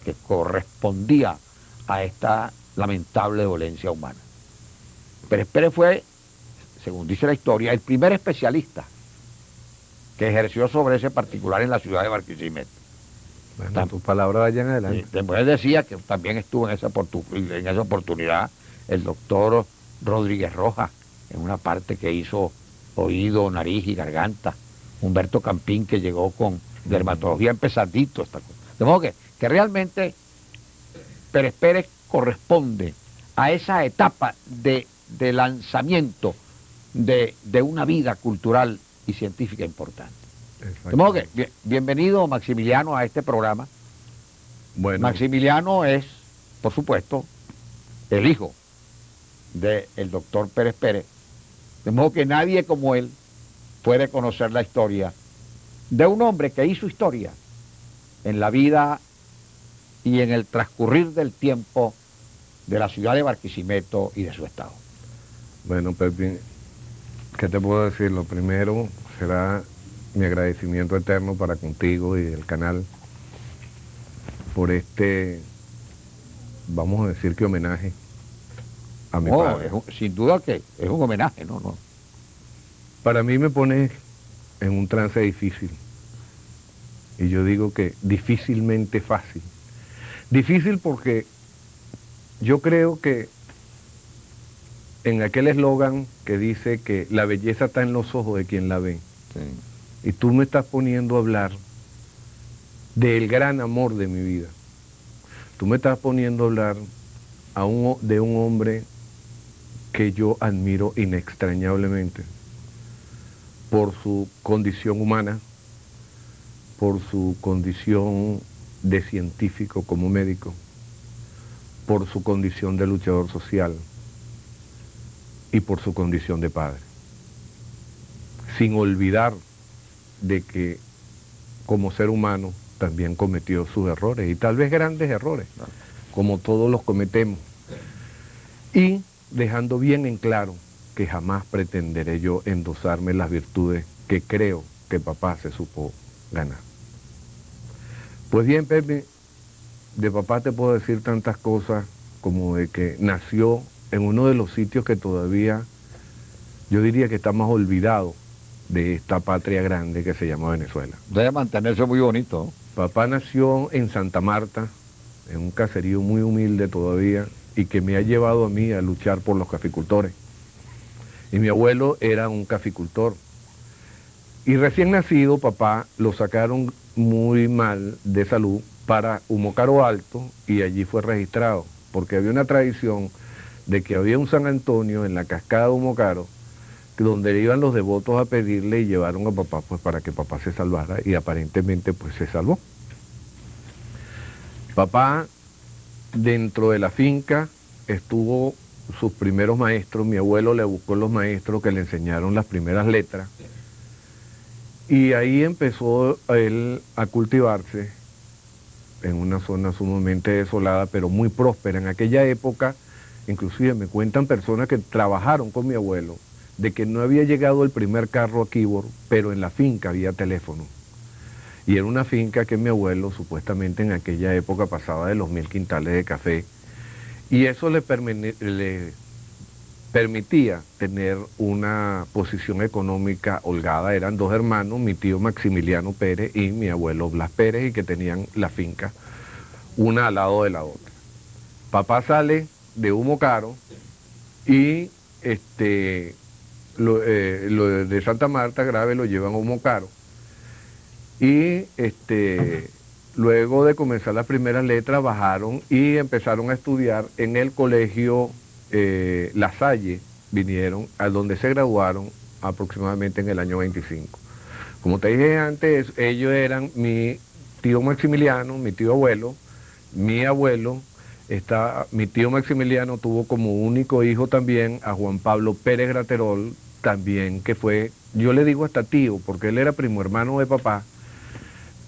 que correspondía a esta lamentable dolencia humana. Pérez Pérez fue, según dice la historia, el primer especialista que ejerció sobre ese particular en la ciudad de Barquisimeto. Bueno, tus palabras vayan adelante. Después decía que también estuvo en esa oportunidad el doctor Rodríguez Rojas, en una parte que hizo oído, nariz y garganta. Humberto Campín, que llegó con dermatología empezadito. Esta cosa. De modo que realmente Pérez Pérez corresponde a esa etapa de lanzamiento de una vida cultural y científica importante. De modo que, bienvenido Maximiliano a este programa. Bueno. Maximiliano es, por supuesto, el hijo del doctor Pérez Pérez, de modo que nadie como él puede conocer la historia de un hombre que hizo historia en la vida y en el transcurrir del tiempo de la ciudad de Barquisimeto y de su estado. Bueno, Pepe, ¿qué te puedo decir? Lo primero será mi agradecimiento eterno para contigo y el canal por este, vamos a decir que homenaje a mi padre. Sin duda que es un homenaje, ¿no? Para mí me pone en un trance difícil. Y yo digo que difícilmente fácil. Difícil porque yo creo que en aquel eslogan que dice que la belleza está en los ojos de quien la ve. Sí. Y tú me estás poniendo a hablar del gran amor de mi vida. Tú me estás poniendo a hablar de un hombre que yo admiro inextrañablemente por su condición humana, por su condición de científico como médico, por su condición de luchador social y por su condición de padre. Sin olvidar de que como ser humano también cometió sus errores, y tal vez grandes errores, como todos los cometemos. Y dejando bien en claro que jamás pretenderé yo endosarme las virtudes que creo que papá se supo ganar. Pues bien, Pepe, de papá te puedo decir tantas cosas como de que nació en uno de los sitios que todavía, yo diría que está más olvidado de esta patria grande que se llama Venezuela. Debe mantenerse muy bonito, ¿no? Papá nació en Santa Marta, en un caserío muy humilde todavía, y que me ha llevado a mí a luchar por los caficultores. Y mi abuelo era un caficultor. Y recién nacido, papá lo sacaron muy mal de salud para Humocaro Alto y allí fue registrado, porque había una tradición de que había un San Antonio en la cascada de Humocaro, donde iban los devotos a pedirle y llevaron a papá pues para que papá se salvara y aparentemente pues se salvó. Papá dentro de la finca estuvo sus primeros maestros, mi abuelo le buscó los maestros que le enseñaron las primeras letras y ahí empezó él a cultivarse en una zona sumamente desolada pero muy próspera. En aquella época, inclusive me cuentan personas que trabajaron con mi abuelo, de que no había llegado el primer carro a Quibor, pero en la finca había teléfono. Y era una finca que mi abuelo supuestamente en aquella época pasaba de los 1000 quintales de café. Y eso le permitía tener una posición económica holgada. Eran dos hermanos, mi tío Maximiliano Pérez y mi abuelo Blas Pérez, y que tenían la finca una al lado de la otra. Papá sale de Humocaro y lo de Santa Marta grave lo llevan a Humocaro. Y luego de comenzar las primeras letras bajaron y empezaron a estudiar en el colegio La Salle, vinieron a donde se graduaron aproximadamente en el año 25. Como te dije antes, ellos eran mi tío Maximiliano, mi tío abuelo, mi abuelo. Mi tío Maximiliano tuvo como único hijo también a Juan Pablo Pérez Graterol, también que fue, yo le digo hasta tío, porque él era primo hermano de papá,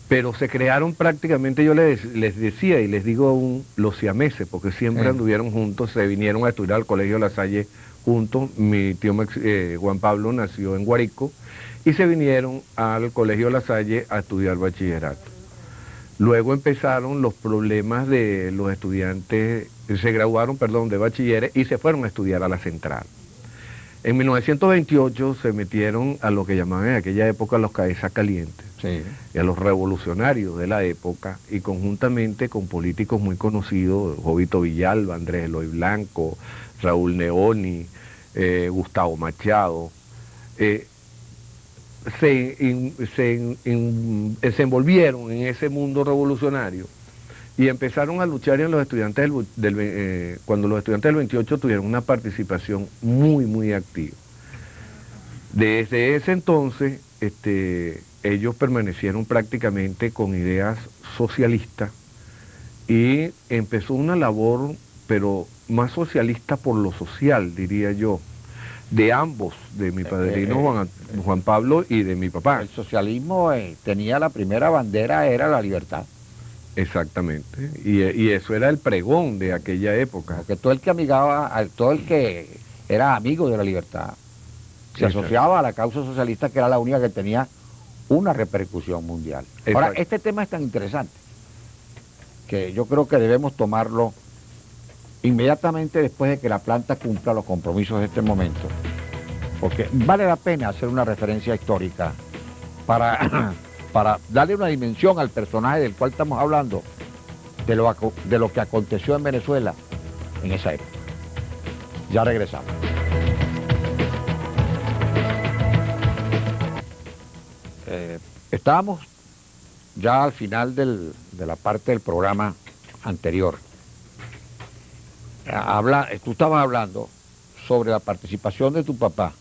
pero se crearon prácticamente, yo les decía y les digo aún, los siameses, porque siempre anduvieron juntos, se vinieron a estudiar al Colegio La Salle juntos. Mi tío Juan Pablo nació en Guarico y se vinieron al Colegio La Salle a estudiar bachillerato. Luego empezaron los problemas de los estudiantes, se graduaron, perdón, de bachilleres y se fueron a estudiar a la central. En 1928 se metieron a lo que llamaban en aquella época los cabezas calientes, Sí. y a los revolucionarios de la época, y conjuntamente con políticos muy conocidos, Jovito Villalba, Andrés Eloy Blanco, Raúl Neoni, Gustavo Machado, se envolvieron en ese mundo revolucionario y empezaron a luchar en los estudiantes cuando los estudiantes del 28 tuvieron una participación muy activa. Desde ese entonces ellos permanecieron prácticamente con ideas socialistas y empezó una labor, pero más socialista por lo social, diría yo, de ambos, de mi padrino Juan Pablo y de mi papá. El socialismo tenía la primera bandera, era la libertad. Exactamente, y eso era el pregón de aquella época. Porque todo el que todo el que era amigo de la libertad, se asociaba a la causa socialista, que era la única que tenía una repercusión mundial. Exacto. Ahora, este tema es tan interesante que yo creo que debemos tomarlo inmediatamente después de que la planta cumpla los compromisos de este momento, porque vale la pena hacer una referencia histórica para darle una dimensión al personaje del cual estamos hablando, de lo que aconteció en Venezuela en esa época. Ya regresamos. Estábamos ya al final de la parte del programa anterior. Tú estabas hablando sobre la participación de tu papá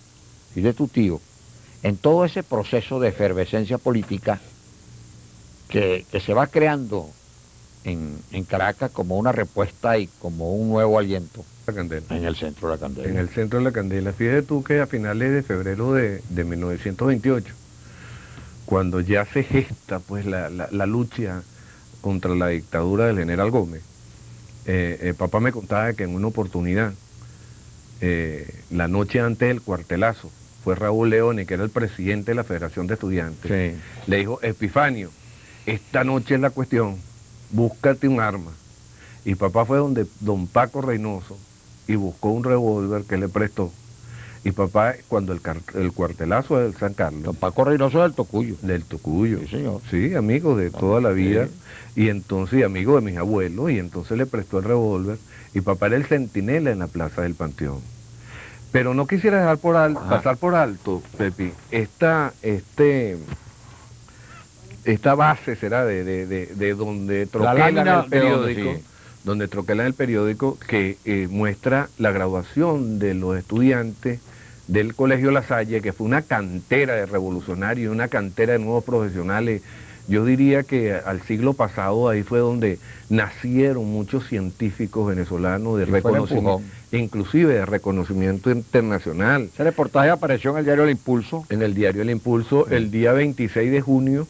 y de tu tío en todo ese proceso de efervescencia política que se va creando en Caracas como una respuesta y como un nuevo aliento en el centro de la Candela. En el centro de la Candela. Fíjate tú que a finales de febrero de 1928, cuando ya se gesta pues la lucha contra la dictadura del general Gómez, papá me contaba que en una oportunidad, la noche antes del cuartelazo, fue Raúl Leoni, que era el presidente de la Federación de Estudiantes, Sí. le dijo: Epifanio, esta noche es la cuestión, búscate un arma. Y papá fue donde don Paco Reynoso y buscó un revólver que le prestó. Y papá, cuando el cuartelazo del San Carlos... Don Paco Reynoso del Tocuyo. Del Tocuyo. Sí, señor. Sí, amigo de toda la vida. Sí. Y entonces, amigo de mis abuelos, y entonces le prestó el revólver. Y papá era el centinela en la plaza del Panteón. Pero no quisiera dejar pasar por alto, Pepi, esta base será de donde troquelan el periódico, donde troquelan el periódico, que muestra la graduación de los estudiantes del Colegio La Salle, que fue una cantera de revolucionarios, una cantera de nuevos profesionales. Yo diría que al siglo pasado ahí fue donde nacieron muchos científicos venezolanos de reconocimiento, inclusive de reconocimiento internacional. Ese reportaje apareció en el diario El Impulso. En el diario El Impulso, sí. El día 26 de junio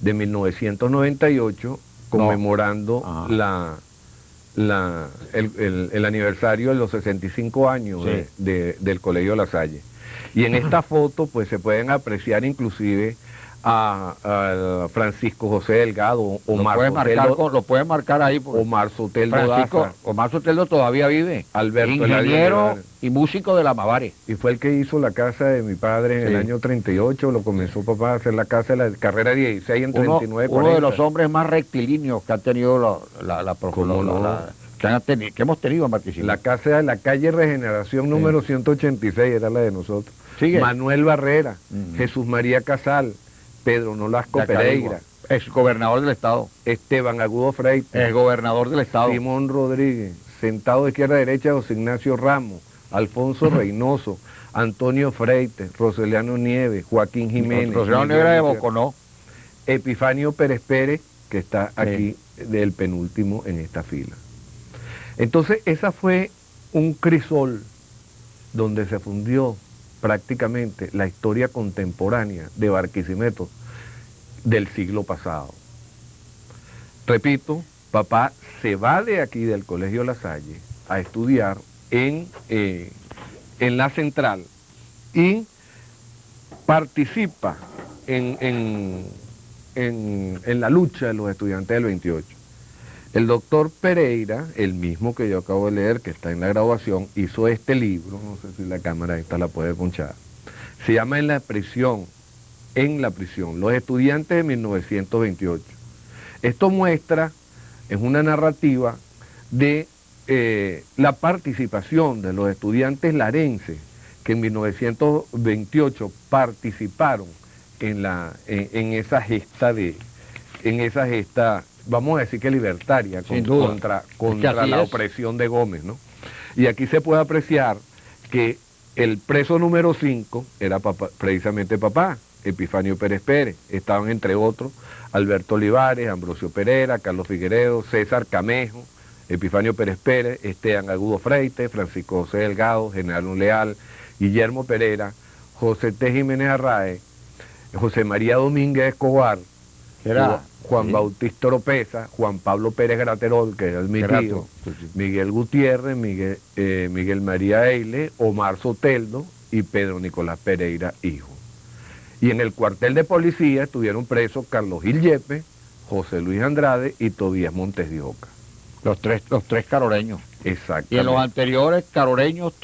de 1998, conmemorando el aniversario de los 65 años, sí, del Colegio La Salle. Y en esta foto pues se pueden apreciar inclusive a Francisco José Delgado, Omar Soteldo. Lo pueden marcar ahí. Omar Soteldo Daza. Omar Soteldo todavía vive. Alberto, ingeniero y músico de la Mavare. Y fue el que hizo la casa de mi padre en el año 38, lo comenzó papá a hacer la casa de la carrera 16 en 39, 40. Uno de los hombres más rectilíneos que han tenido que hemos tenido en Barquisimeto. La casa de la calle Regeneración número 186 era la de nosotros. ¿Sigue? Manuel Barrera, Jesús María Casal, Pedro Nolasco Pereira, ex gobernador del estado. Esteban Agudo Freite, ex gobernador del estado. Simón Rodríguez, sentado de izquierda a derecha José Ignacio Ramos, Alfonso Reynoso, Antonio Freite, Roseliano Nieves, Joaquín Jiménez. Roseliano Nieves de Boconó. Epifanio Pérez Pérez, que está aquí del penúltimo en esta fila. Entonces esa fue un crisol donde se fundió prácticamente la historia contemporánea de Barquisimeto del siglo pasado. Repito, papá se va de aquí del Colegio La Salle a estudiar en la central y participa en en la lucha de los estudiantes del 28. El doctor Pereira, el mismo que yo acabo de leer, que está en la graduación, hizo este libro, no sé si la cámara esta la puede ponchar, se llama En la prisión, los estudiantes de 1928. Esto muestra, es una narrativa de la participación de los estudiantes larenses que en 1928 participaron en esa gesta, vamos a decir que libertaria, contra la opresión de Gómez, ¿no? Y aquí se puede apreciar que el preso número 5 era precisamente papá, Epifanio Pérez Pérez. Estaban entre otros Alberto Olivares, Ambrosio Pereira, Carlos Figueredo, César Camejo, Epifanio Pérez Pérez, Esteban Agudo Freite, Francisco José Delgado, General Leal, Guillermo Pereira, José T. Jiménez Arraez, José María Domínguez Escobar, Juan Bautista Oropesa, Juan Pablo Pérez Graterol, que era mi tío, Miguel Gutiérrez, Miguel María Eile, Omar Soteldo y Pedro Nicolás Pereira, hijo. Y en el cuartel de policía estuvieron presos Carlos Gil Yepes, José Luis Andrade y Tobías Montes de Oca. Los tres caroreños. Exactamente. Y en los anteriores, caroreños,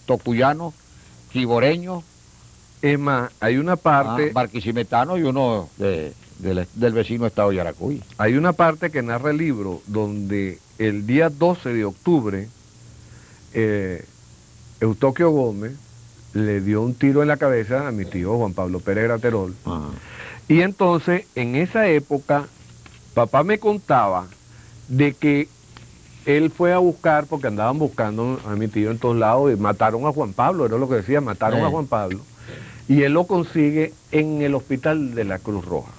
tocuyanos, quiboreños. Es más, hay una parte... barquisimetano y uno del vecino estado de Yaracuy. Hay una parte que narra el libro donde el día 12 de octubre Eustoquio Gómez le dio un tiro en la cabeza a mi tío Juan Pablo Pérez Graterol. Y entonces, en esa época, papá me contaba de que él fue a buscar, porque andaban buscando a mi tío en todos lados, y mataron a Juan Pablo, era lo que decía, mataron a Juan Pablo, y él lo consigue en el hospital de la Cruz Roja.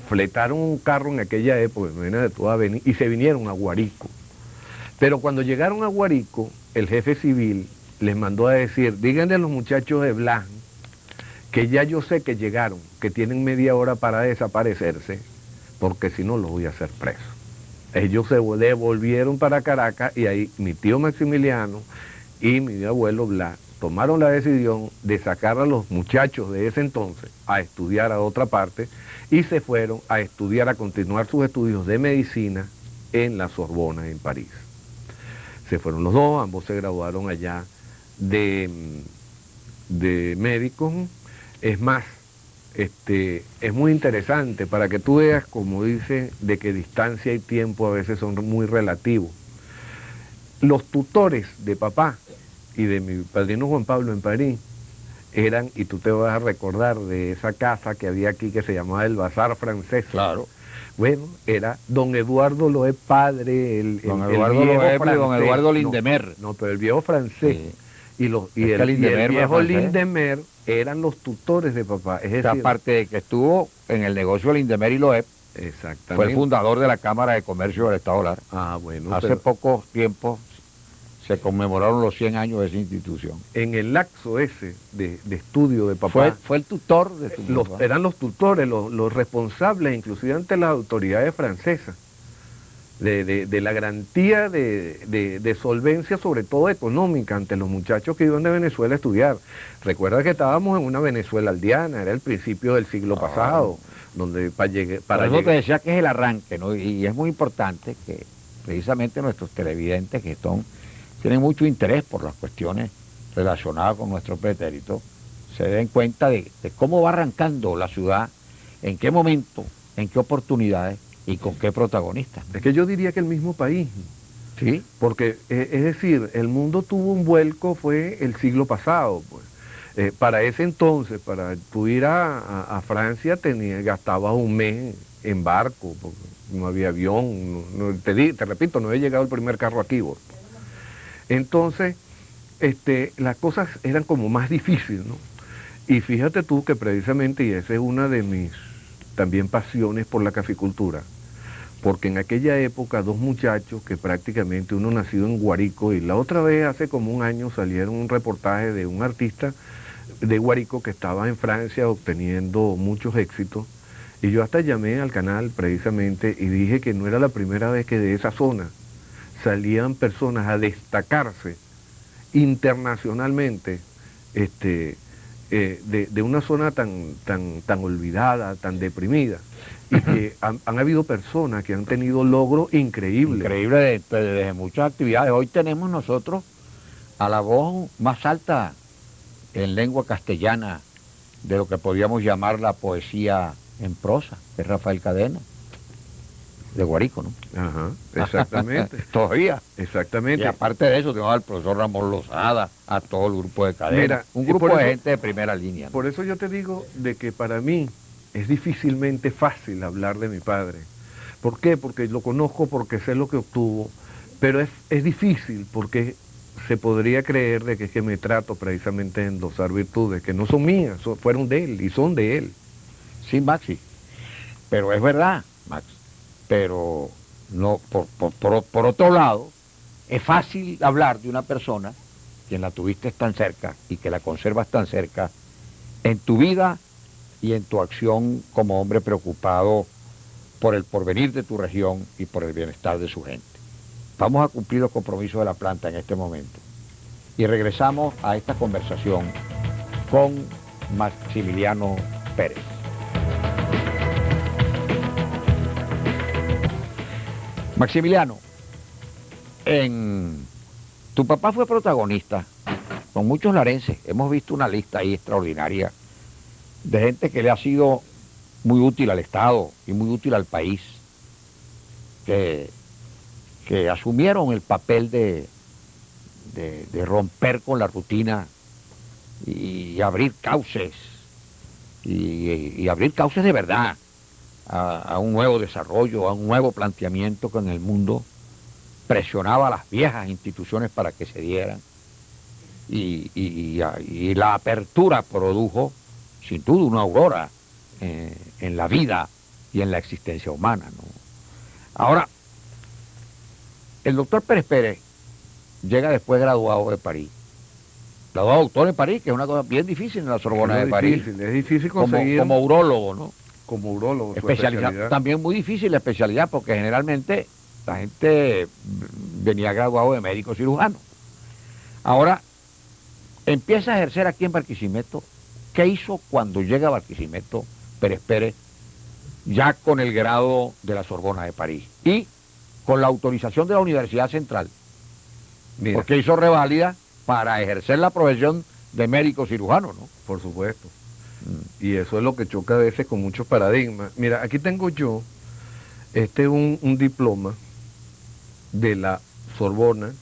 Fletaron un carro en aquella época, y se vinieron a Guárico. Pero cuando llegaron a Guárico, el jefe civil les mandó a decir, díganle a los muchachos de Blas que ya yo sé que llegaron, que tienen media hora para desaparecerse, porque si no los voy a hacer presos. Ellos se devolvieron para Caracas y ahí mi tío Maximiliano y mi abuelo Blas tomaron la decisión de sacar a los muchachos de ese entonces a estudiar a otra parte y se fueron a estudiar, a continuar sus estudios de medicina en la Sorbona, en París. Se fueron los dos, ambos se graduaron allá de médicos. Es más, es muy interesante para que tú veas, como dice, de que distancia y tiempo a veces son muy relativos. Los tutores de papá y de mi padrino Juan Pablo en París eran, y tú te vas a recordar de esa casa que había aquí que se llamaba el Bazar Francés. Claro. Bueno, era don Eduardo Loeb padre, don Eduardo Loeb y don Eduardo Lindemer. No, pero el viejo francés. Sí. Y el viejo Lindemer eran los tutores de papá. Es decir, aparte de que estuvo en el negocio de Lindemer y Loeb, exactamente, fue el fundador de la Cámara de Comercio del Estado Lara. Bueno. Hace poco tiempo se conmemoraron los 100 años de esa institución. En el lapso ese de estudio de papá... Fue el tutor de tu papá. Eran los tutores, los responsables, inclusive ante las autoridades francesas, de la garantía de solvencia, sobre todo económica, ante los muchachos que iban de Venezuela a estudiar. Recuerda que estábamos en una Venezuela aldeana, era el principio del siglo pasado, donde para eso te decía que es el arranque, ¿no? Y es muy importante que precisamente nuestros televidentes que tienen mucho interés por las cuestiones relacionadas con nuestro pretérito, se den cuenta de cómo va arrancando la ciudad, en qué momento, en qué oportunidades y con qué protagonistas. Es que yo diría que el mismo país. Sí. Porque, es decir, el mundo tuvo un vuelco, fue el siglo pasado, pues. Para ese entonces, para tú ir a Francia, gastabas un mes en barco, porque no había avión, te repito, no había llegado el primer carro aquí, vos. Entonces, las cosas eran como más difíciles, ¿no? Y fíjate tú que precisamente, y esa es una de mis también pasiones por la caficultura, porque en aquella época dos muchachos que prácticamente uno nacido en Guárico, y la otra vez hace como un año salieron un reportaje de un artista de Guárico que estaba en Francia obteniendo muchos éxitos, y yo hasta llamé al canal precisamente y dije que no era la primera vez que de esa zona salían personas a destacarse internacionalmente de una zona tan olvidada, tan deprimida, y que han habido personas que han tenido logros increíbles. Increíble de muchas actividades. Hoy tenemos nosotros a la voz más alta en lengua castellana de lo que podríamos llamar la poesía en prosa, que es Rafael Cadena, de Guárico, ¿no? Ajá, exactamente. Todavía. Exactamente. Y aparte de eso, tenemos al profesor Ramón Lozada, a todo el grupo de Cadena. Mira, un grupo de eso, gente de primera línea, ¿no? Por eso yo te digo de que para mí es difícilmente fácil hablar de mi padre. ¿Por qué? Porque lo conozco, porque sé lo que obtuvo, pero es difícil porque se podría creer de que es que me trato precisamente de endosar virtudes que no son mías, fueron de él y son de él. Sí, Maxi, pero es verdad, Max, pero no, por otro lado, es fácil hablar de una persona quien la tuviste tan cerca y que la conservas tan cerca en tu vida y en tu acción como hombre preocupado por el porvenir de tu región y por el bienestar de su gente. Vamos a cumplir los compromisos de la planta en este momento y regresamos a esta conversación con Maximiliano Pérez. Maximiliano, tu papá fue protagonista con muchos larenses. Hemos visto una lista ahí extraordinaria de gente que le ha sido muy útil al Estado y muy útil al país, que asumieron el papel de romper con la rutina y abrir cauces, y abrir cauces de verdad a un nuevo desarrollo, a un nuevo planteamiento que en el mundo presionaba a las viejas instituciones para que se dieran, y la apertura produjo sin duda una aurora en la vida y en la existencia humana, ¿no? Ahora, el doctor Pérez Pérez llega después graduado de París, graduado doctor en París, que es una cosa bien difícil en la Sorbona de París. Es difícil conseguir. Como urólogo, ¿no? Como urólogo, especialidad. También muy difícil la especialidad, porque generalmente la gente venía graduado de médico cirujano. Ahora, empieza a ejercer aquí en Barquisimeto. ¿Qué hizo cuando llega a Barquisimeto Pérez Pérez, ya con el grado de la Sorbona de París y con la autorización de la Universidad Central? Mira, porque hizo reválida para ejercer la profesión de médico cirujano, ¿no? Por supuesto. Y eso es lo que choca a veces con muchos paradigmas. Mira, aquí tengo yo un diploma de la Sorbona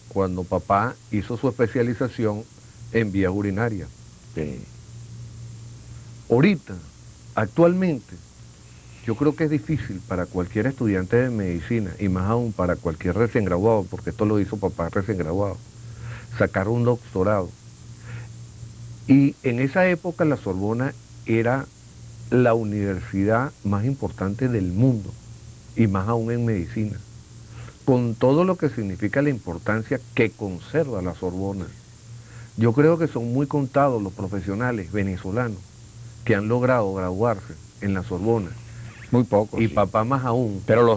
cuando papá hizo su especialización en vías urinarias. Sí. Ahorita, actualmente, yo creo que es difícil para cualquier estudiante de medicina, y más aún para cualquier recién graduado, porque esto lo hizo papá recién graduado, sacar un doctorado. Y en esa época la Sorbona era la universidad más importante del mundo, y más aún en medicina, con todo lo que significa la importancia que conserva la Sorbona. Yo creo que son muy contados los profesionales venezolanos que han logrado graduarse en la Sorbona. Muy poco. Y sí, papá más aún. Pero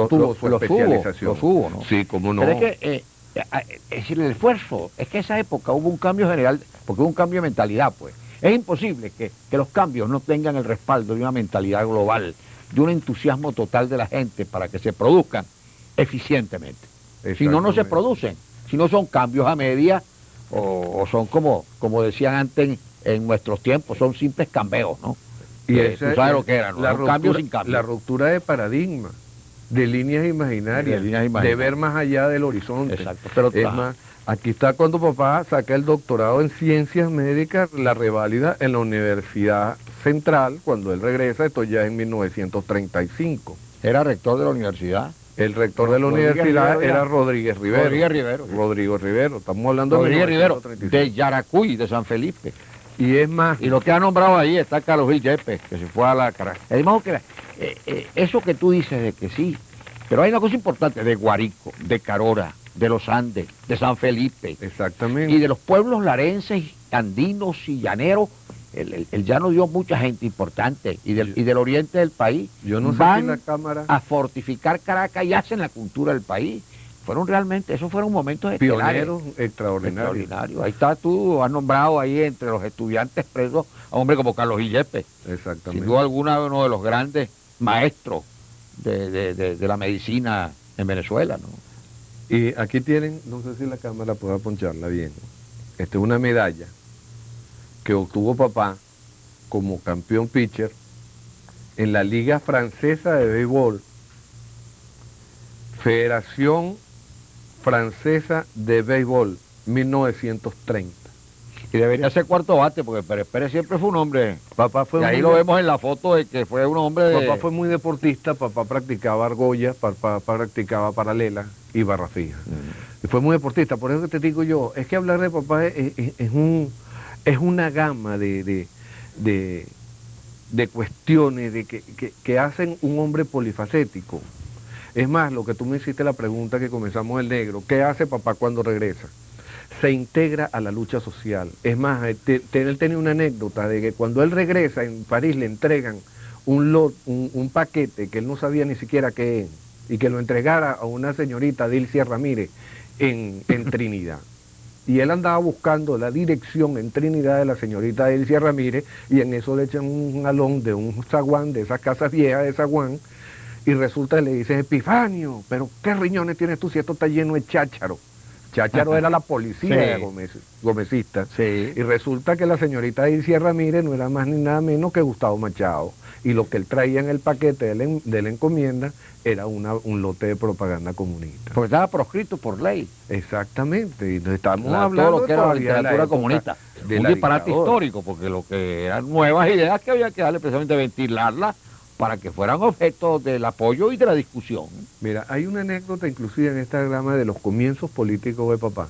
tuvo su especialización. Los hubo, ¿no? Sí, cómo no. Pero es que, es decir, el esfuerzo, es que en esa época hubo un cambio general, porque hubo un cambio de mentalidad, pues. Es imposible que los cambios no tengan el respaldo de una mentalidad global, de un entusiasmo total de la gente para que se produzcan eficientemente. Si no, no se producen. Si no son cambios a media, o son como decían antes en nuestros tiempos, son simples cambios, ¿no? Y tú sabes lo que era, ¿no? Un cambio sin cambio. La ruptura de paradigma, de líneas imaginarias, de ver más allá del horizonte. Exacto. Pero, es más, aquí está cuando papá saca el doctorado en ciencias médicas, la reválida en la Universidad Central, cuando él regresa, esto ya en 1935. ¿Era rector de la universidad? El rector de la universidad era Rodríguez Rivero. Rodrigo Rivero. Estamos hablando de Rodríguez Rivero, de Yaracuy, de San Felipe. Y es más... Y lo que ha nombrado ahí está Carlos Gil Yepes, que se fue a la Caracas. Eso que tú dices de que sí, pero hay una cosa importante, de Guárico, de Carora, de los Andes, de San Felipe. Exactamente. Y de los pueblos larenses, andinos y llaneros. El llano dio mucha gente importante, y del oriente del país. Yo no sé van si la Cámara... a fortificar Caracas y hacen la cultura del país. fueron realmente, esos fueron momentos estelares. Pioneros extraordinarios. Extraordinario. Ahí está, tú has nombrado ahí entre los estudiantes presos a hombre como Carlos Gillespie, Exactamente. sin duda alguna uno de los grandes maestros de la medicina en Venezuela, ¿no? Y aquí tienen, no sé si la cámara pueda poncharla bien, esta es una medalla que obtuvo papá como campeón pitcher en la Liga Francesa de Béisbol, Federación Francesa de Béisbol, 1930. Y debería ser cuarto bate, porque Pérez Pérez siempre fue un hombre. Papá fue Y ahí muy lo vemos en la foto de que fue un hombre de... Papá fue muy deportista, papá practicaba argolla, papá practicaba paralela y barra fija. Y fue muy deportista, por eso que te digo yo, es que hablar de papá es una gama de cuestiones que hacen un hombre polifacético. Es más, lo que tú me hiciste la pregunta que comenzamos el negro, ¿qué hace papá cuando regresa? Se integra a la lucha social. Es más, él tenía una anécdota de que cuando él regresa en París le entregan un paquete que él no sabía ni siquiera qué es, y que lo entregara a una señorita Dilcia Ramírez en Trinidad. Y él andaba buscando la dirección en Trinidad de la señorita Dilcia Ramírez, y en eso le echan un galón de un zaguán, de esas casas viejas de zaguán, y resulta que le dice, Epifanio, pero ¿qué riñones tienes tú si esto está lleno de chácharo? Chácharo era la policía gomecista. Sí. Y resulta que la señorita Dilcia Ramírez no era más ni nada menos que Gustavo Machado. Y lo que él traía en el paquete de la encomienda era un lote de propaganda comunista. Porque estaba proscrito por ley. Exactamente. Y nos estamos Todo hablando lo que era la todavía de literatura época comunista. de Un la disparate dictadura. histórico, porque lo que eran nuevas ideas que había que darle precisamente ventilarlas para que fueran objeto del apoyo y de la discusión. Mira, hay una anécdota inclusive en esta grama de los comienzos políticos de papá,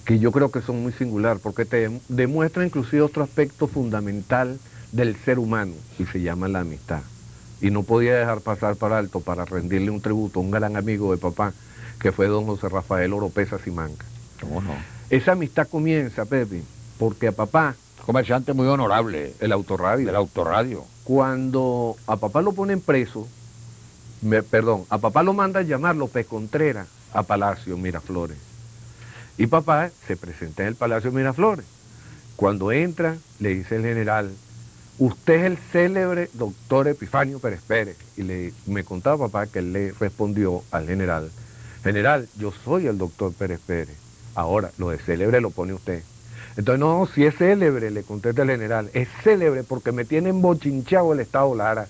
que yo creo que son muy singular, porque te demuestra inclusive otro aspecto fundamental del ser humano, y se llama la amistad. Y no podía dejar pasar para alto para rendirle un tributo a un gran amigo de papá, que fue don José Rafael Oropesa Simanca. ¿Cómo no? Esa amistad comienza, Pepe, porque a papá, Comerciante muy honorable el autorradio, del autorradio. cuando a papá lo ponen preso, a papá lo manda a llamar López Contreras a Palacio Miraflores. Y papá se presenta en el Palacio Miraflores. Cuando entra, le dice el general, usted es el célebre doctor Epifanio Pérez Pérez. Y me contaba papá que él le respondió al general, general, yo soy el doctor Pérez Pérez. Ahora, lo de célebre lo pone usted. Entonces, no, si es célebre, le contesta el general, es célebre porque me tienen bochinchado el Estado Lara.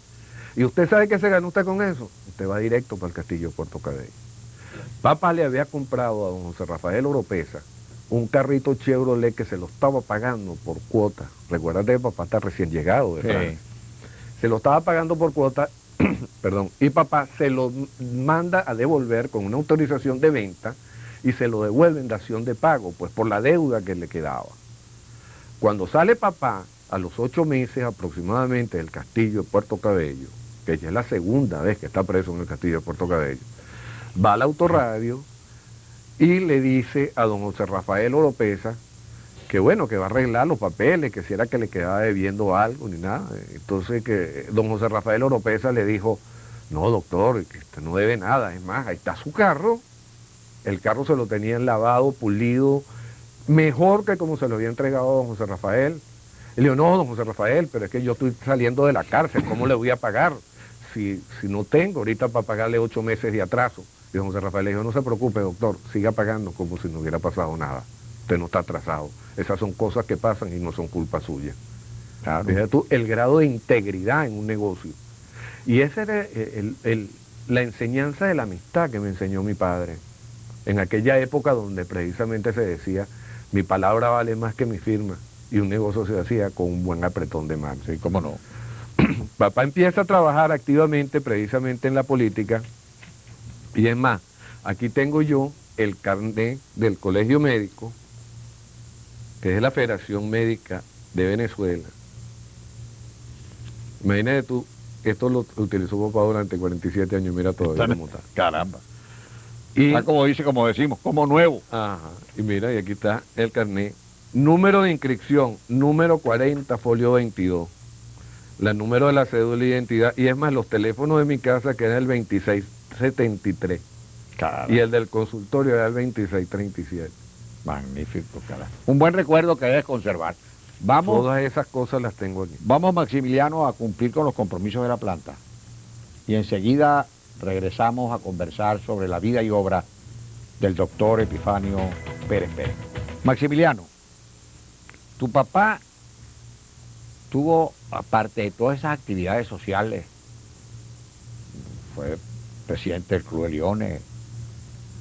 ¿Y usted sabe qué se ganó usted con eso? Usted va directo para el castillo de Puerto Cabello. Papá le había comprado a don José Rafael Oropesa un carrito Chevrolet que se lo estaba pagando por cuota. Recuérdate que papá está recién llegado, ¿verdad? Sí. Se lo estaba pagando por cuota, perdón, y papá se lo manda a devolver con una autorización de venta y se lo devuelve en dación de pago, pues por la deuda que le quedaba. Cuando sale papá, a los 8 meses aproximadamente del castillo de Puerto Cabello, que ya es la segunda vez que está preso en el castillo de Puerto Cabello, va al autorradio y le dice a don José Rafael Oropesa que bueno, que va a arreglar los papeles, que si era que le quedaba debiendo algo ni nada. Entonces que don José Rafael Oropesa le dijo, no doctor, que usted no debe nada, es más, ahí está su carro. El carro se lo tenían lavado, pulido, mejor que como se lo había entregado a don José Rafael. Y le dijo, no, don José Rafael, pero es que yo estoy saliendo de la cárcel, ¿cómo le voy a pagar? Si no tengo ahorita para pagarle 8 meses de atraso. Y don José Rafael le dijo, no se preocupe, doctor, siga pagando como si no hubiera pasado nada. Usted no está atrasado. Esas son cosas que pasan y no son culpa suya. Claro. Fíjate tú, el grado de integridad en un negocio. Y esa era la enseñanza de la amistad que me enseñó mi padre. En aquella época donde precisamente se decía, mi palabra vale más que mi firma. Y un negocio se hacía con un buen apretón de mano. Sí, cómo no. Papá empieza a trabajar activamente precisamente en la política. Y es más, aquí tengo yo el carnet del Colegio Médico, que es la Federación Médica de Venezuela. Imagínate tú, esto lo utilizó papá durante 47 años, mira todavía cómo está. Caramba. Y está como dice, como decimos, como nuevo. Ajá, y mira, y aquí está el carnet. Número de inscripción, número 40, folio 22. El número de la cédula de identidad, y es más, los teléfonos de mi casa que era el 2673. Cara, Y el del consultorio era el 2637. magnífico, cara. Un buen recuerdo que debes conservar. Vamos, Todas esas cosas las tengo aquí. vamos, Maximiliano, a cumplir con los compromisos de la planta. Y enseguida regresamos a conversar sobre la vida y obra del doctor Epifanio Pérez Pérez. Maximiliano, tu papá tuvo, aparte de todas esas actividades sociales, fue presidente del Club de Leones,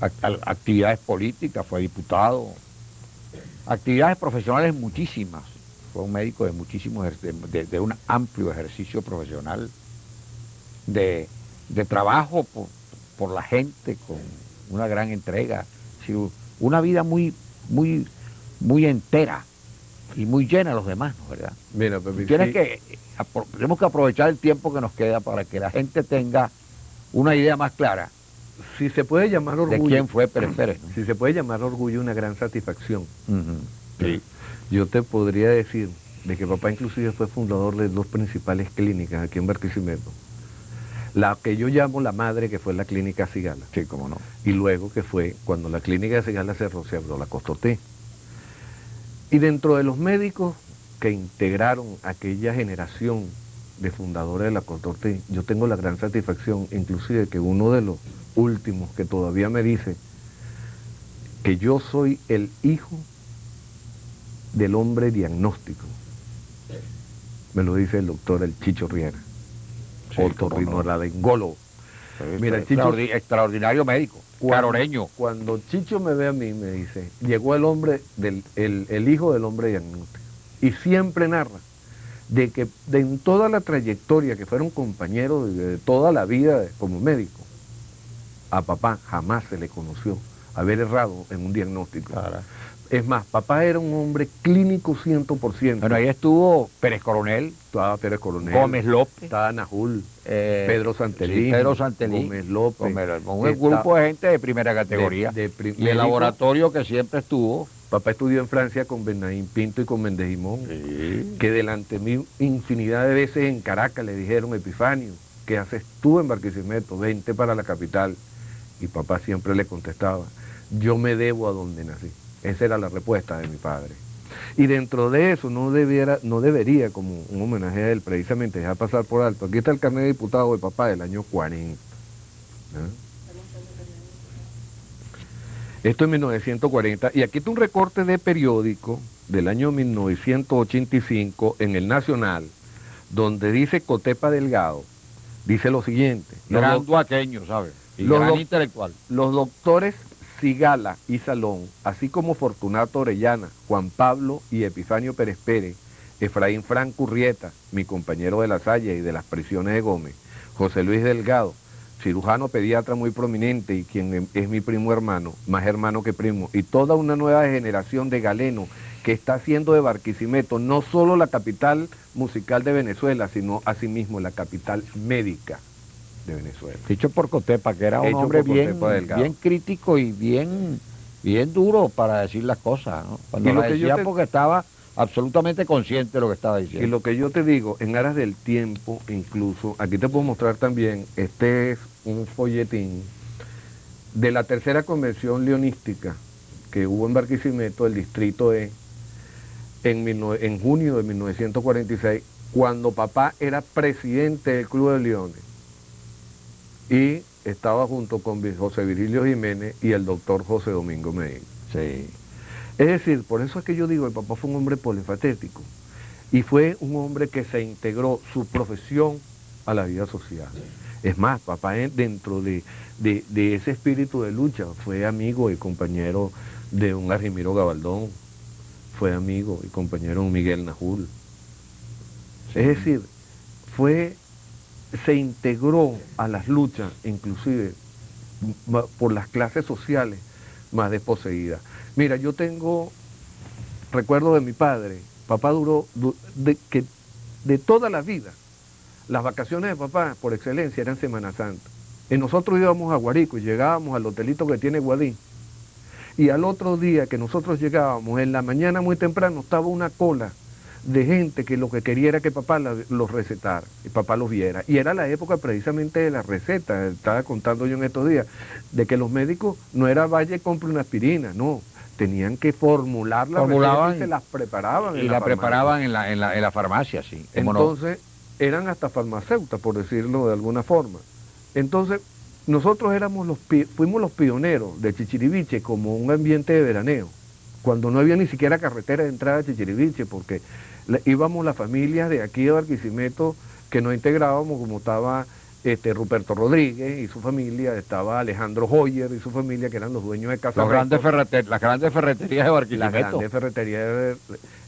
actividades políticas, fue diputado, actividades profesionales muchísimas, fue un médico de muchísimos, de un amplio ejercicio profesional, de trabajo por la gente con una gran entrega, sí, una vida muy, muy, muy entera y muy llena de los demás, ¿no? ¿Verdad? Mira, Pepe, Tenemos que aprovechar el tiempo que nos queda para que la gente tenga una idea más clara si se puede llamar de orgullo, quién fue Pérez Pérez, ¿no? si se puede llamar orgullo una gran satisfacción, Ujú. Sí. yo te podría decir de que papá inclusive fue fundador de dos principales clínicas aquí en Barquisimeto. La que yo llamo la madre, que fue la clínica Cigala. Sí, cómo no. Y luego que fue cuando la clínica Cigala cerró, se abrió la Costoté. Y dentro de los médicos que integraron aquella generación de fundadores de la Costoté, yo tengo la gran satisfacción, inclusive que uno de los últimos que todavía me dice que yo soy el hijo del hombre diagnóstico. Me lo dice el doctor El Chicho Riera, Sí, otorrinolaringólogo. Mira, Chicho, extraordinario médico, caroreño. Cuando Chicho me ve a mí, me dice, llegó el hombre, el hijo del hombre diagnóstico. Y siempre narra de que en toda la trayectoria, que fueron compañeros de toda la vida como médico, a papá jamás se le conoció haber errado en un diagnóstico. Claro. Es más, papá era un hombre clínico 100%. Bueno, ahí estuvo Pérez Coronel, Estaba Pérez Coronel, Gómez López, estaba Najul, Pedro Santelín, sí, Pedro Santelín, Gómez López. un grupo de gente de primera categoría. Y el médico. laboratorio que siempre estuvo. Papá estudió en Francia con Bernardín Pinto y con Méndez Simón, Sí. que delante de mí infinidad de veces en Caracas le dijeron, Epifanio, ¿qué haces tú en Barquisimeto? Vente para la capital. Y papá siempre le contestaba, yo me debo a donde nací. Esa era la respuesta de mi padre. Y dentro de eso no debería como un homenaje a él, precisamente dejar pasar por alto. Aquí está el carnet de diputado de papá del año 40. ¿Ah? Esto es 1940. Y aquí está un recorte de periódico del año 1985 en el Nacional, donde dice Cotepa Delgado, dice lo siguiente. Gran duaqueño, ¿sabes? Y los gran doc- intelectual. Los doctores Cigala y Salón, así como Fortunato Orellana, Juan Pablo y Epifanio Pérez Pérez, Efraín Franco Urrieta, mi compañero de la Salle y de las prisiones de Gómez, José Luis Delgado, cirujano pediatra muy prominente y quien es mi primo hermano, más hermano que primo, y toda una nueva generación de galenos que está haciendo de Barquisimeto no solo la capital musical de Venezuela, sino asimismo la capital médica de Venezuela. Dicho por Cotepa, que era un Hecho hombre por bien, Cotepa Delgado. bien crítico y bien duro para decir las cosas, ¿no? Cuando Y lo las que yo decía te- porque estaba absolutamente consciente de lo que estaba diciendo. Y lo que yo te digo, en aras del tiempo, incluso, aquí te puedo mostrar también, este es un folletín de la tercera convención leonística que hubo en Barquisimeto, el distrito E, en junio de 1946, cuando papá era presidente del Club de Leones. Y estaba junto con José Virgilio Jiménez y el doctor José Domingo Medina. Sí. Es decir, por eso es que yo digo, el papá fue un hombre polifacético y fue un hombre que se integró su profesión a la vida social. Es más, papá dentro de ese espíritu de lucha fue amigo y compañero de un Arrimiro Gabaldón, fue amigo y compañero de un Miguel Najul. Sí. Es decir, se integró a las luchas, inclusive por las clases sociales más desposeídas. Mira, yo tengo recuerdo de mi padre. Papá duró de toda la vida. Las vacaciones de papá, por excelencia, eran Semana Santa. Y nosotros íbamos a Guarico y llegábamos al hotelito que tiene Guadí. Y al otro día que nosotros llegábamos, en la mañana muy temprano, estaba una cola de gente que lo que quería era que papá los recetara, y papá los viera. Y era la época precisamente de la receta, estaba contando yo en estos días, de que los médicos no era vaya y compre una aspirina, no, tenían que formular la receta y se las preparaban. Y la preparaban en la farmacia, sí. Entonces, eran hasta farmacéuticas, por decirlo de alguna forma. Entonces, nosotros fuimos los pioneros de Chichiriviche como un ambiente de veraneo, cuando no había ni siquiera carretera de entrada a Chichiriviche, porque íbamos las familias de aquí de Barquisimeto que nos integrábamos, como estaba Ruperto Rodríguez y su familia, estaba Alejandro Hoyer y su familia, que eran los dueños de Casa las grandes ferreterías de Barquisimeto. Las grandes ferreterías,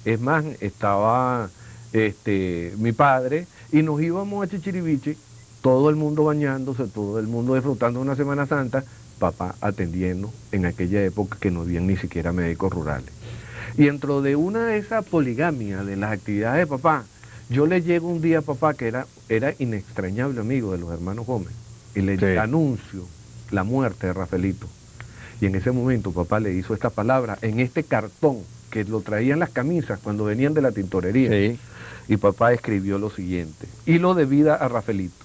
es más, estaba mi padre, y nos íbamos a Chichiriviche, todo el mundo bañándose, todo el mundo disfrutando de una Semana Santa, papá atendiendo en aquella época que no habían ni siquiera médicos rurales. Y dentro de una de esas poligamia de las actividades de papá, yo le llego un día a papá, que era inextrañable amigo de los hermanos Gómez, y le anuncio la muerte de Rafaelito. Y en ese momento papá le hizo esta palabra en este cartón que lo traían las camisas cuando venían de la tintorería. Sí. Y papá escribió lo siguiente: hilo de vida a Rafaelito.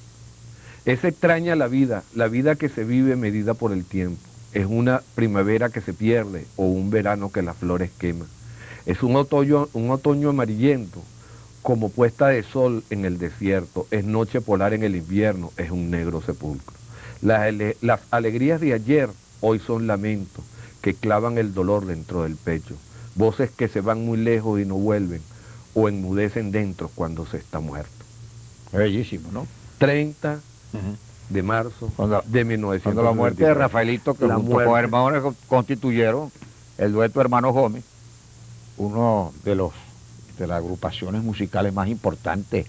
Es extraña la vida que se vive medida por el tiempo. Es una primavera que se pierde o un verano que las flores quema. Es un otoño amarillento, como puesta de sol en el desierto. Es noche polar en el invierno, es un negro sepulcro. Las alegrías de ayer hoy son lamentos que clavan el dolor dentro del pecho. Voces que se van muy lejos y no vuelven, o enmudecen dentro cuando se está muerto. Bellísimo, ¿no? 30 de marzo de 1993. Cuando la muerte de Rafaelito, que junto con hermanos constituyeron el dueto Hermanos Gómez, uno de las agrupaciones musicales más importantes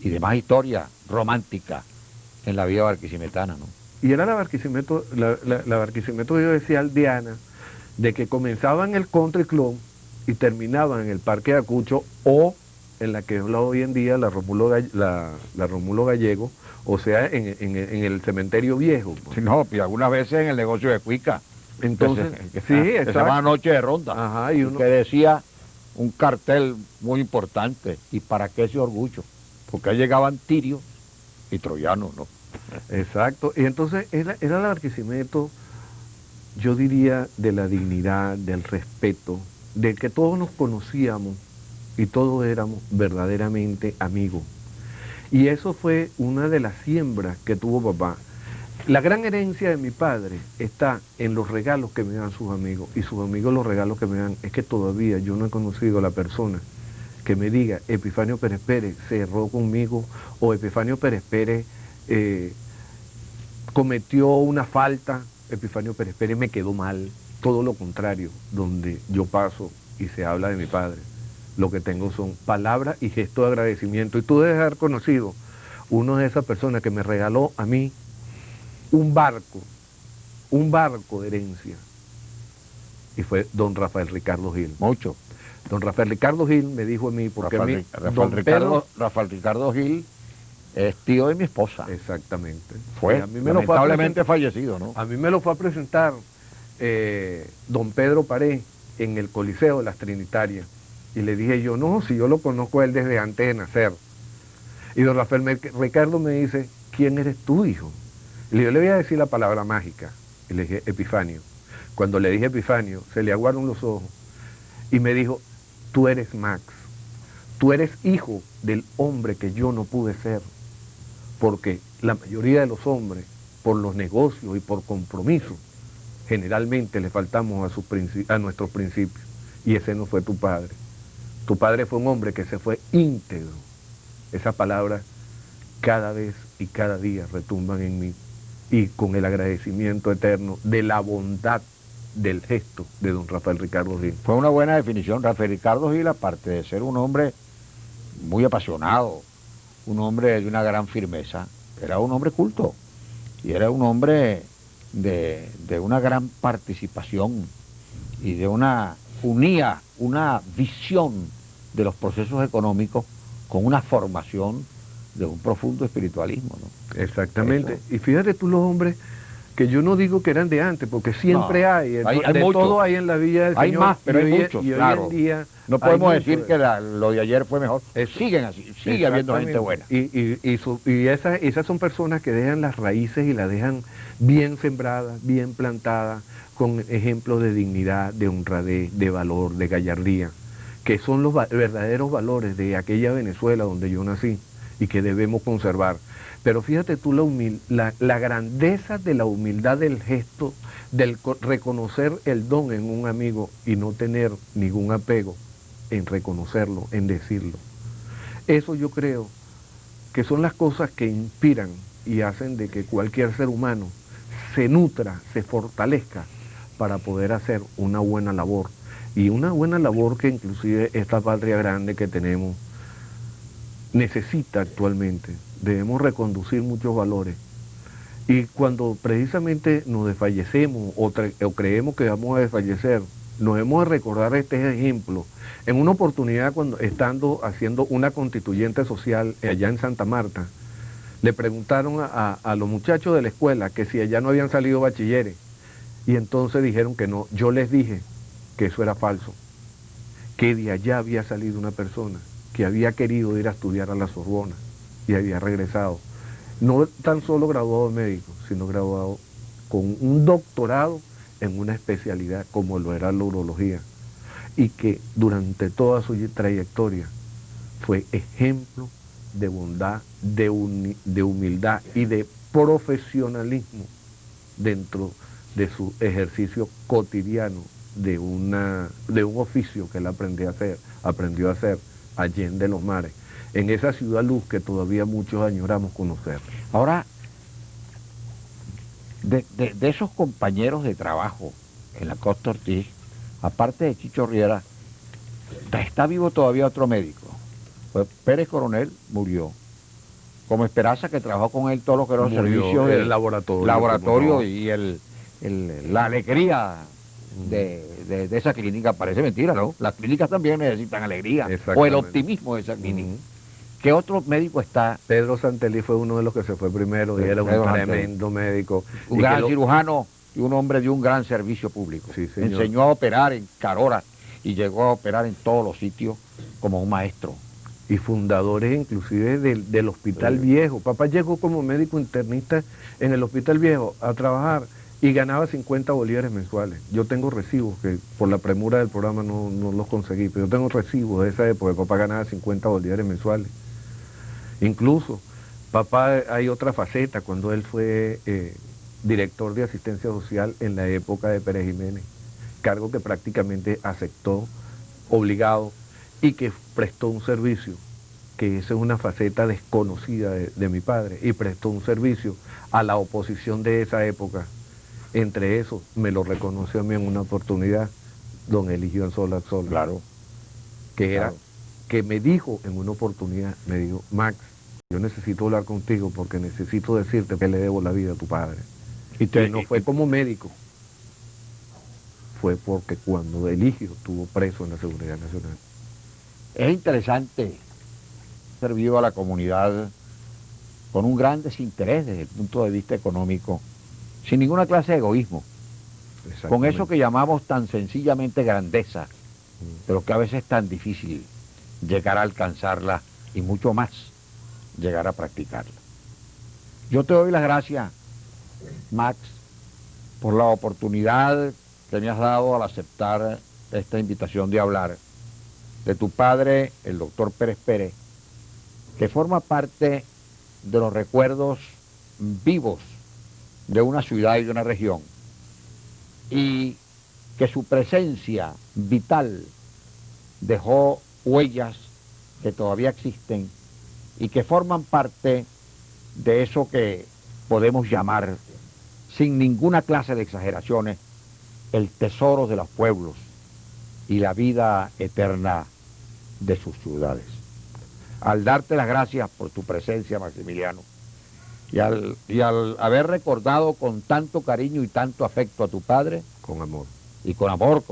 y de más historia romántica en la vida barquisimetana, ¿no? Y era la Barquisimeto que yo decía aldeana, de que comenzaba en el Country Club y terminaba en el Parque de Acucho, o en la que es hoy en día la Rómulo Gallego, o sea, en el cementerio viejo. Pues. Sí, no, y algunas veces en el negocio de Cuica. Entonces, que se llama Noche de Ronda. Ajá, y que decía un cartel muy importante: ¿y para qué ese orgullo? Porque ahí llegaban tirios y troyanos, ¿no? Exacto, y entonces era la Barquisimeto, yo diría, de la dignidad, del respeto, de que todos nos conocíamos y todos éramos verdaderamente amigos. Y eso fue una de las siembras que tuvo papá. La gran herencia de mi padre está en los regalos que me dan sus amigos, y sus amigos los regalos que me dan. Es que todavía yo no he conocido a la persona que me diga: Epifanio Pérez Pérez se erró conmigo, o Epifanio Pérez Pérez cometió una falta, Epifanio Pérez Pérez me quedó mal. Todo lo contrario, donde yo paso y se habla de mi padre, lo que tengo son palabras y gestos de agradecimiento. Y tú debes haber conocido uno de esas personas que me regaló a mí un barco de herencia, y fue don Rafael Ricardo Gil. Mucho. Don Rafael Ricardo Gil me dijo a mí, porque Rafael Ricardo Gil es tío de mi esposa. Exactamente. Fue, lamentablemente fallecido, ¿no? A mí me lo fue a presentar don Pedro Paré en el Coliseo de las Trinitarias. Y le dije yo: no, si yo lo conozco a él desde antes de nacer. Y don Rafael Ricardo me dice: ¿quién eres tú, hijo? Y yo le voy a decir la palabra mágica. Y le dije: Epifanio. Cuando le dije Epifanio, se le aguaron los ojos y me dijo: tú eres Max. Tú eres hijo del hombre que yo no pude ser. Porque la mayoría de los hombres, por los negocios y por compromiso, generalmente le faltamos a nuestros principios. Y ese no fue tu padre. Tu padre fue un hombre que se fue íntegro. Esas palabras cada vez y cada día retumban en mí, y con el agradecimiento eterno de la bondad del gesto de don Rafael Ricardo Gil. Fue una buena definición. Rafael Ricardo Gil, aparte de ser un hombre muy apasionado, un hombre de una gran firmeza, era un hombre culto, y era un hombre de una gran participación, y unía una visión de los procesos económicos con una formación de un profundo espiritualismo, ¿no? Exactamente. Eso. Y fíjate tú, los hombres que yo no digo que eran de antes, porque siempre No, hay, hay de muchos. todo hay en la Villa del Hay Señor. más, pero y hay hoy, muchos, y hoy claro. en día No hay podemos mucho decir de que eso. lo de ayer fue mejor. Eso. Siguen así, sigue habiendo gente buena. Y esas son personas que dejan las raíces y las dejan bien sembradas, bien plantadas, con ejemplos de dignidad, de honradez, de valor, de gallardía, que son los verdaderos valores de aquella Venezuela donde yo nací y que debemos conservar. Pero fíjate tú la grandeza de la humildad del gesto, del reconocer el don en un amigo y no tener ningún apego en reconocerlo, en decirlo. Eso yo creo que son las cosas que inspiran y hacen de que cualquier ser humano se nutra, se fortalezca para poder hacer una buena labor. Y una buena labor que inclusive esta patria grande que tenemos necesita actualmente. Debemos reconducir muchos valores. Y cuando precisamente nos desfallecemos o creemos que vamos a desfallecer, nos hemos de recordar este ejemplo. En una oportunidad, cuando estando haciendo una constituyente social allá en Santa Marta, le preguntaron a los muchachos de la escuela que si allá no habían salido bachilleres, y entonces dijeron que no. Yo les dije que eso era falso, que de allá había salido una persona que había querido ir a estudiar a la Sorbona y había regresado. No tan solo graduado de médico, sino graduado con un doctorado en una especialidad como lo era la urología, y que durante toda su trayectoria fue ejemplo de bondad, de humildad y de profesionalismo dentro de su ejercicio cotidiano de un oficio que él aprendió a hacer allende los mares, en esa ciudad luz que todavía muchos añoramos conocer. Ahora, de esos compañeros de trabajo en la Costa Ortiz, aparte de Chicho Riera, está vivo todavía otro médico. Pues Pérez Coronel murió. Como Esperanza, que trabajó con él todos los que eran los servicios del laboratorio y la alegría de esa clínica. Parece mentira, ¿no? Las clínicas también necesitan alegría, o el optimismo de esa clínica. ¿Qué otro médico está? Pedro Santelí fue uno de los que se fue primero, y era un tremendo médico. Un gran cirujano y un hombre de un gran servicio público. Sí, señor. Enseñó a operar en Carora y llegó a operar en todos los sitios como un maestro. Y fundadores inclusive del Hospital Viejo. Papá llegó como médico internista en el Hospital Viejo a trabajar y ganaba 50 bolívares mensuales. Yo tengo recibos, que por la premura del programa no los conseguí, pero yo tengo recibos de esa época. Papá ganaba 50 bolívares mensuales. Incluso, papá, hay otra faceta, cuando él fue director de asistencia social en la época de Pérez Jiménez, cargo que prácticamente aceptó obligado y que prestó un servicio, que esa es una faceta desconocida de mi padre, y prestó un servicio a la oposición de esa época. Entre eso, me lo reconoció a mí en una oportunidad, don Eligio Anzola Sola. Claro. Que me dijo en una oportunidad, me dijo: Max, yo necesito hablar contigo porque necesito decirte que le debo la vida a tu padre. Y no fue como médico, fue porque cuando Eligio estuvo preso en la Seguridad Nacional. Es interesante ser vivo a la comunidad con un gran desinterés desde el punto de vista económico, sin ninguna clase de egoísmo, con eso que llamamos tan sencillamente grandeza, pero que a veces es tan difícil llegar a alcanzarla y mucho más llegar a practicarla. Yo te doy las gracias, Max, por la oportunidad que me has dado al aceptar esta invitación de hablar de tu padre, el doctor Pérez Pérez, que forma parte de los recuerdos vivos de una ciudad y de una región, y que su presencia vital dejó huellas que todavía existen y que forman parte de eso que podemos llamar, sin ninguna clase de exageraciones, el tesoro de los pueblos y la vida eterna de sus ciudades. Al darte las gracias por tu presencia, Maximiliano, y al haber recordado con tanto cariño y tanto afecto a tu padre, con amor. Y con amor,